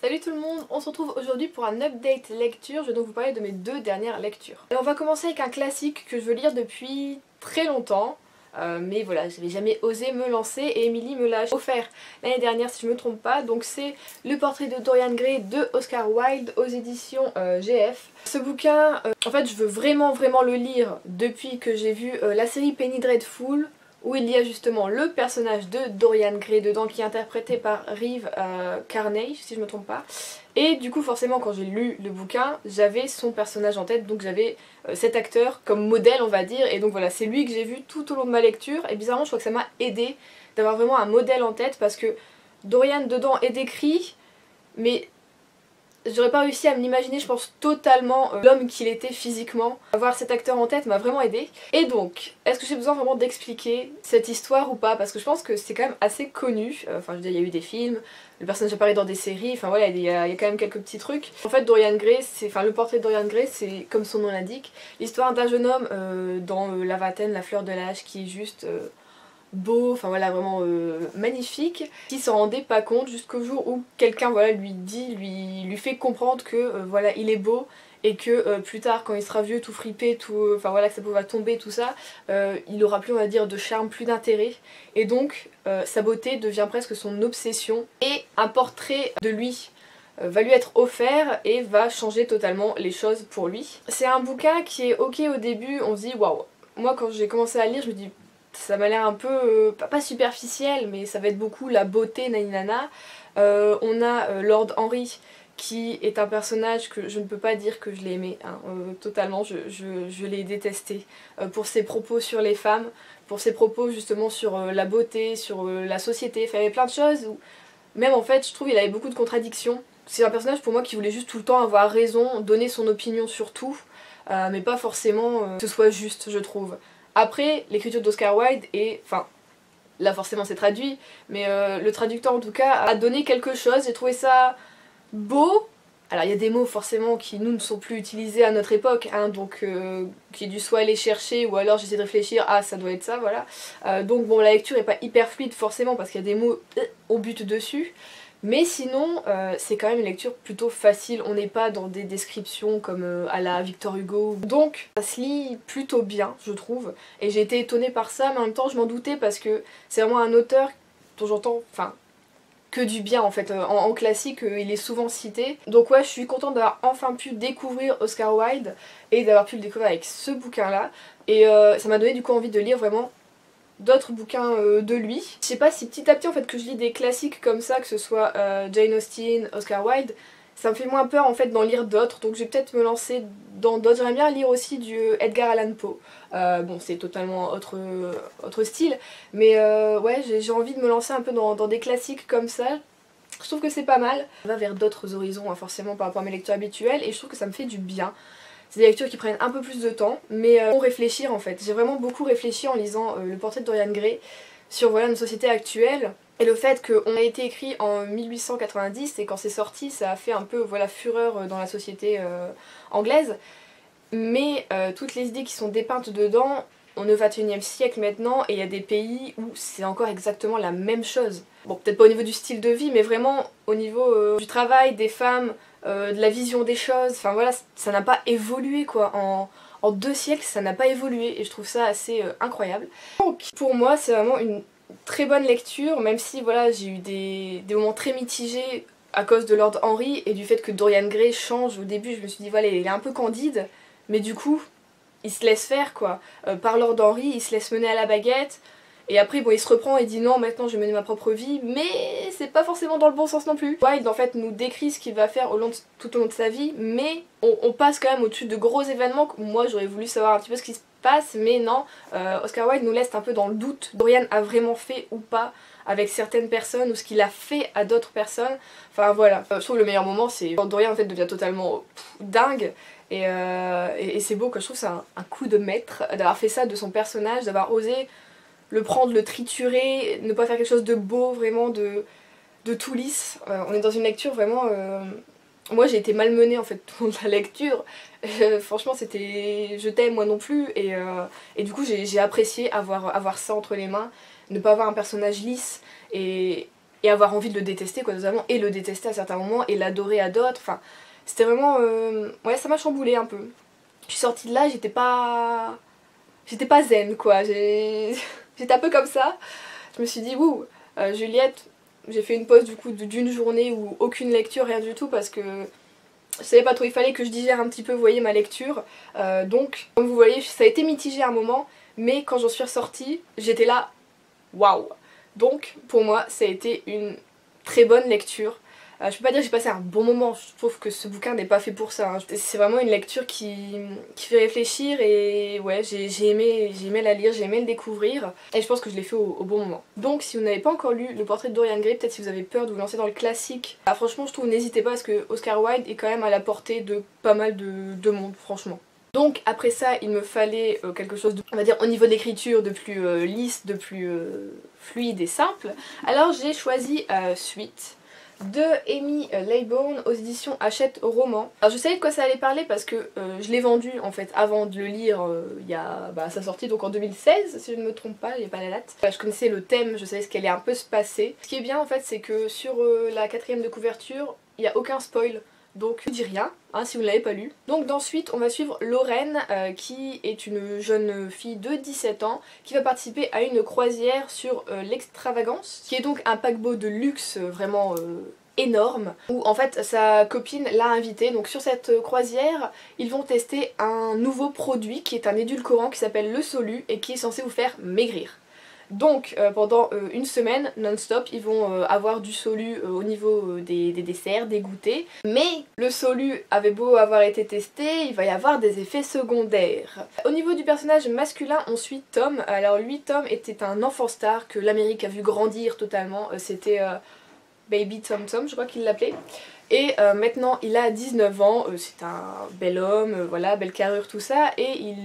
Salut tout le monde, on se retrouve aujourd'hui pour un update lecture. Je vais donc vous parler de mes deux dernières lectures. Alors on va commencer avec un classique que je veux lire depuis très longtemps. Mais voilà, j'avais jamais osé me lancer et Emily me l'a offert l'année dernière si je me trompe pas. Donc c'est Le portrait de Dorian Gray de Oscar Wilde aux éditions GF. Ce bouquin, en fait je veux vraiment le lire depuis que j'ai vu la série Penny Dreadful, où il y a justement le personnage de Dorian Gray dedans qui est interprété par Reeve Carnage si je me trompe pas. Et du coup forcément quand j'ai lu le bouquin j'avais son personnage en tête, donc j'avais cet acteur comme modèle on va dire, et donc voilà c'est lui que j'ai vu tout au long de ma lecture. Et bizarrement je crois que ça m'a aidé d'avoir vraiment un modèle en tête, parce que Dorian dedans est décrit mais j'aurais pas réussi à me l'imaginer, je pense, totalement l'homme qu'il était physiquement. Avoir cet acteur en tête m'a vraiment aidé. Et donc, est-ce que j'ai besoin vraiment d'expliquer cette histoire ou pas? Parce que je pense que c'est quand même assez connu. Enfin, je veux dire, il y a eu des films, le personnage apparaît dans des séries, enfin voilà, il y a quand même quelques petits trucs. En fait, Dorian Gray, le portrait de Dorian Gray, c'est, comme son nom l'indique, l'histoire d'un jeune homme dans la vingtaine, la fleur de l'âge, qui est juste beau, enfin voilà, vraiment magnifique, qui s'en rendait pas compte jusqu'au jour où quelqu'un voilà lui fait comprendre que voilà il est beau, et que plus tard quand il sera vieux tout fripé, tout, enfin voilà, que sa peau va tomber, tout ça, il aura plus on va dire de charme, plus d'intérêt, et donc sa beauté devient presque son obsession, et un portrait de lui va lui être offert et va changer totalement les choses pour lui. C'est un bouquin qui est ok au début, on se dit waouh, moi quand j'ai commencé à lire je me dis ça m'a l'air un peu, pas superficiel, mais ça va être beaucoup la beauté, naninana. On a Lord Henry, qui est un personnage que je ne peux pas dire que je l'ai aimé, hein, totalement, je l'ai détesté. Pour ses propos sur les femmes, pour ses propos justement sur la beauté, sur la société, enfin, il y avait plein de choses où, même en fait, je trouve qu'il avait beaucoup de contradictions. C'est un personnage pour moi qui voulait juste tout le temps avoir raison, donner son opinion sur tout, mais pas forcément que ce soit juste, je trouve. Après, l'écriture d'Oscar Wilde est, enfin, là forcément c'est traduit, mais le traducteur en tout cas a donné quelque chose, j'ai trouvé ça beau. Alors il y a des mots forcément qui nous ne sont plus utilisés à notre époque, hein, donc qui est dû soit aller chercher ou alors j'essaie de réfléchir, ah ça doit être ça, voilà. Donc bon, la lecture est pas hyper fluide forcément parce qu'il y a des mots on bute dessus. Mais sinon, c'est quand même une lecture plutôt facile, on n'est pas dans des descriptions comme à la Victor Hugo. Donc ça se lit plutôt bien, je trouve. Et j'ai été étonnée par ça, mais en même temps je m'en doutais parce que c'est vraiment un auteur dont j'entends, enfin, que du bien en fait. En classique, il est souvent cité. Donc ouais, je suis contente d'avoir enfin pu découvrir Oscar Wilde et d'avoir pu le découvrir avec ce bouquin-là. Et ça m'a donné du coup envie de lire vraiment d'autres bouquins de lui. Je sais pas si petit à petit en fait que je lis des classiques comme ça, que ce soit Jane Austen, Oscar Wilde, ça me fait moins peur en fait d'en lire d'autres, donc je vais peut-être me lancer dans d'autres. J'aimerais bien lire aussi du Edgar Allan Poe. Bon, c'est totalement autre style, mais ouais, j'ai envie de me lancer un peu dans des classiques comme ça. Je trouve que c'est pas mal. Ça va vers d'autres horizons, hein, forcément par rapport à mes lectures habituelles, et je trouve que ça me fait du bien. C'est des lectures qui prennent un peu plus de temps, mais pour réfléchir en fait. J'ai vraiment beaucoup réfléchi en lisant le portrait de Dorian Gray sur voilà, notre société actuelle. Et le fait qu'on a été écrit en 1890 et quand c'est sorti ça a fait un peu voilà, fureur dans la société anglaise. Mais toutes les idées qui sont dépeintes dedans, on est au XXIe siècle maintenant et il y a des pays où c'est encore exactement la même chose. Bon, peut-être pas au niveau du style de vie, mais vraiment au niveau du travail, des femmes, de la vision des choses, enfin voilà, ça n'a pas évolué quoi. En 2 siècles, ça n'a pas évolué et je trouve ça assez incroyable. Donc pour moi, c'est vraiment une très bonne lecture, même si voilà, j'ai eu des moments très mitigés à cause de Lord Henry et du fait que Dorian Gray change. Au début, je me suis dit voilà, il est un peu candide, mais du coup, il se laisse faire quoi. Par Lord Henry, il se laisse mener à la baguette. Et après, bon, il se reprend et dit non, maintenant je vais mener ma propre vie, mais c'est pas forcément dans le bon sens non plus. Wilde en fait nous décrit ce qu'il va faire tout au long de sa vie, mais on passe quand même au-dessus de gros événements. Moi j'aurais voulu savoir un petit peu ce qui se passe, mais non. Oscar Wilde nous laisse un peu dans le doute. Dorian a vraiment fait ou pas avec certaines personnes, ou ce qu'il a fait à d'autres personnes. Enfin voilà. Je trouve le meilleur moment c'est quand Dorian en fait devient totalement dingue. Et c'est beau, que je trouve c'est un coup de maître d'avoir fait ça de son personnage, d'avoir osé le prendre, le triturer, ne pas faire quelque chose de beau, vraiment de tout lisse. On est dans une lecture vraiment... Moi j'ai été malmenée en fait tout le long de la lecture. Franchement c'était... Je t'aime moi non plus. Et du coup j'ai apprécié avoir ça entre les mains. Ne pas avoir un personnage lisse. Et et avoir envie de le détester quoi totalement, et le détester à certains moments et l'adorer à d'autres, enfin c'était vraiment... ouais, ça m'a chamboulé un peu. Je suis sortie de là, j'étais pas zen quoi, j'étais un peu comme ça. Je me suis dit ouh, Juliette, j'ai fait une pause du coup d'une journée où aucune lecture, rien du tout, parce que je savais pas trop, il fallait que je digère un petit peu, vous voyez, ma lecture. Donc, comme vous voyez, ça a été mitigé à un moment, mais quand j'en suis ressortie, j'étais là, waouh. Donc, pour moi, ça a été une très bonne lecture. Je peux pas dire que j'ai passé un bon moment, je trouve que ce bouquin n'est pas fait pour ça, hein. C'est vraiment une lecture qui fait réfléchir et ouais, j'ai aimé la lire, j'ai aimé le découvrir et je pense que je l'ai fait au bon moment. Donc si vous n'avez pas encore lu Le Portrait de Dorian Gray, peut-être si vous avez peur de vous lancer dans le classique, bah, franchement je trouve n'hésitez pas parce que Oscar Wilde est quand même à la portée de pas mal de monde franchement. Donc après ça il me fallait quelque chose de, on va dire au niveau de l'écriture, de plus lisse, de plus fluide et simple. Alors j'ai choisi Suite de Amy Laybourne aux éditions Hachette Roman. Alors je savais de quoi ça allait parler parce que je l'ai vendu en fait avant de le lire il y a sa sortie, donc en 2016 si je ne me trompe pas, il n'y a pas la date. Je connaissais le thème, je savais ce qu'elle allait un peu se passer. Ce qui est bien en fait c'est que sur la 4e de couverture il n'y a aucun spoil. Donc je dis rien, hein, si vous ne l'avez pas lu. Donc d'ensuite on va suivre Lorraine qui est une jeune fille de 17 ans qui va participer à une croisière sur l'Extravagance, qui est donc un paquebot de luxe vraiment énorme, où en fait sa copine l'a invitée. Donc sur cette croisière ils vont tester un nouveau produit qui est un édulcorant qui s'appelle le Solu et qui est censé vous faire maigrir. Donc pendant une semaine non-stop ils vont avoir du Solu au niveau des desserts, des goûters. Mais le Solu avait beau avoir été testé, il va y avoir des effets secondaires. Au niveau du personnage masculin on suit Tom. Alors lui Tom était un enfant star que l'Amérique a vu grandir totalement. C'était Baby Tom Tom je crois qu'il l'appelait. Et maintenant il a 19 ans, c'est un bel homme, voilà, belle carrure tout ça, et il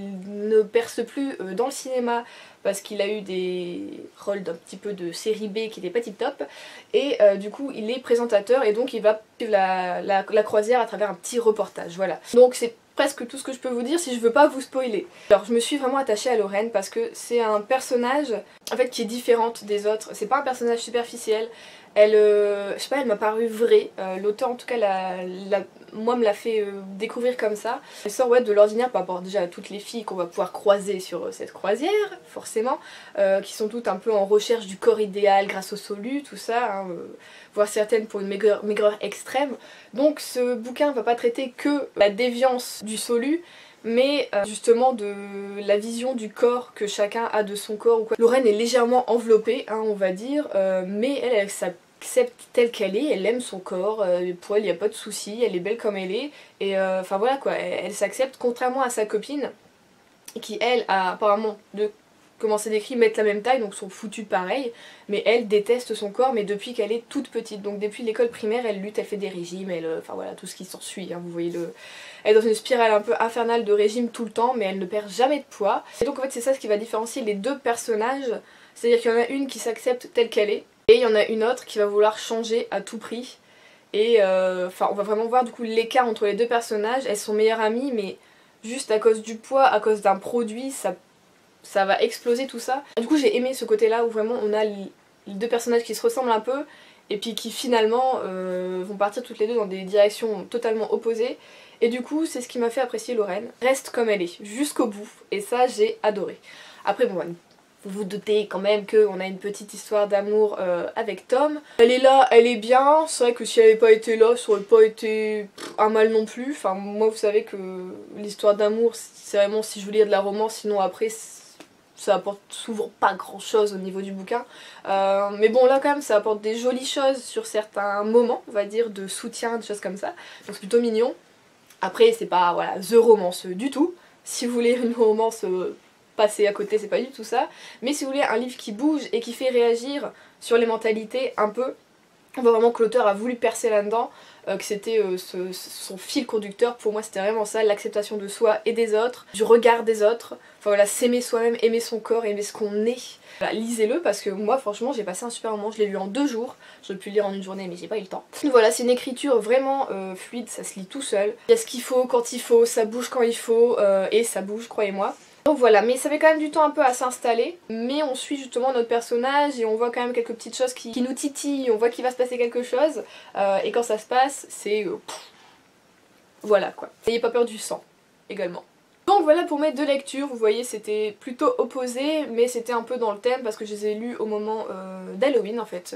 ne perce plus dans le cinéma parce qu'il a eu des rôles d'un petit peu de série B qui n'étaient pas tip top, et du coup il est présentateur et donc il va suivre la croisière à travers un petit reportage, voilà. Donc c'est presque tout ce que je peux vous dire si je veux pas vous spoiler. Alors je me suis vraiment attachée à Lorraine parce que c'est un personnage en fait qui est différente des autres, c'est pas un personnage superficiel. Elle, je sais pas, elle m'a paru vraie, l'auteur en tout cas moi me l'a fait découvrir comme ça. Elle sort ouais, de l'ordinaire par rapport déjà à toutes les filles qu'on va pouvoir croiser sur cette croisière, forcément, qui sont toutes un peu en recherche du corps idéal grâce au Solu, tout ça, hein, voire certaines pour une maigreur extrême. Donc ce bouquin va pas traiter que la déviance du Solu, mais justement de la vision du corps que chacun a de son corps ou quoi. Lorraine est légèrement enveloppée, hein, on va dire, mais elle s'accepte telle qu'elle est, elle aime son corps, pour elle il n'y a pas de souci, elle est belle comme elle est, et enfin voilà quoi, elle s'accepte contrairement à sa copine, qui elle a apparemment comment c'est décrit, mettre la même taille, donc sont foutus pareil, mais elle déteste son corps, mais depuis qu'elle est toute petite, donc depuis l'école primaire elle lutte, elle fait des régimes, enfin voilà, tout ce qui s'ensuit, hein, vous voyez elle est dans une spirale un peu infernale de régime tout le temps, mais elle ne perd jamais de poids, et donc en fait c'est ça ce qui va différencier les deux personnages, c'est-à-dire qu'il y en a une qui s'accepte telle qu'elle est, et il y en a une autre qui va vouloir changer à tout prix, et enfin on va vraiment voir du coup l'écart entre les deux personnages, elles sont meilleures amies, mais juste à cause du poids, à cause d'un produit, ça va exploser tout ça. Du coup j'ai aimé ce côté là où vraiment on a les deux personnages qui se ressemblent un peu et puis qui finalement vont partir toutes les deux dans des directions totalement opposées, et du coup c'est ce qui m'a fait apprécier Lorraine. Reste comme elle est jusqu'au bout et ça j'ai adoré. Après bon, vous vous doutez quand même qu'on a une petite histoire d'amour avec Tom. Elle est là, elle est bien, c'est vrai que si elle n'avait pas été là, ça aurait pas été un mal non plus. Enfin moi vous savez que l'histoire d'amour c'est vraiment si je veux lire de la romance, sinon après ça apporte souvent pas grand chose au niveau du bouquin. Mais bon là quand même ça apporte des jolies choses sur certains moments, on va dire, de soutien, des choses comme ça. Donc c'est plutôt mignon. Après c'est pas voilà, the romance du tout. Si vous voulez une romance passer à côté, c'est pas du tout ça. Mais si vous voulez un livre qui bouge et qui fait réagir sur les mentalités un peu, on voit vraiment que l'auteur a voulu percer là-dedans, que c'était son fil conducteur. Pour moi c'était vraiment ça, l'acceptation de soi et des autres, du regard des autres, enfin voilà, s'aimer soi-même, aimer son corps, aimer ce qu'on est. Voilà, lisez-le parce que moi franchement j'ai passé un super moment, je l'ai lu en 2 jours, j'aurais pu le lire en une journée mais j'ai pas eu le temps. Voilà, c'est une écriture vraiment fluide, ça se lit tout seul, il y a ce qu'il faut quand il faut, ça bouge quand il faut, et ça bouge, croyez-moi. Donc voilà, mais ça met quand même du temps un peu à s'installer, mais on suit justement notre personnage et on voit quand même quelques petites choses qui nous titillent, on voit qu'il va se passer quelque chose, et quand ça se passe, c'est... voilà quoi. N'ayez pas peur du sang, également. Donc voilà pour mes deux lectures, vous voyez c'était plutôt opposé, mais c'était un peu dans le thème parce que je les ai lus au moment d'Halloween en fait.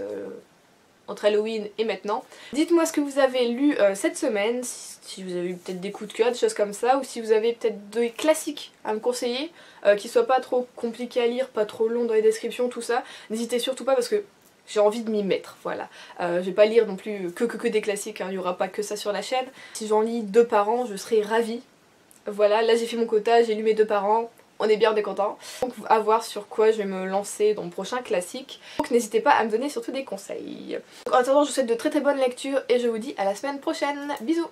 Entre Halloween et maintenant. Dites-moi ce que vous avez lu cette semaine, si vous avez eu peut-être des coups de cœur, des choses comme ça, ou si vous avez peut-être des classiques à me conseiller, qui soient pas trop compliqués à lire, pas trop longs dans les descriptions, tout ça. N'hésitez surtout pas parce que j'ai envie de m'y mettre, voilà. Je vais pas lire non plus que des classiques, hein, il n'y aura pas que ça sur la chaîne. Si j'en lis 2 par an, je serai ravie. Voilà, là j'ai fait mon quota, j'ai lu mes 2 par an. On est bien, on est content. Donc à voir sur quoi je vais me lancer dans le prochain classique. Donc n'hésitez pas à me donner surtout des conseils. Donc, en attendant, je vous souhaite de très bonnes lectures et je vous dis à la semaine prochaine. Bisous!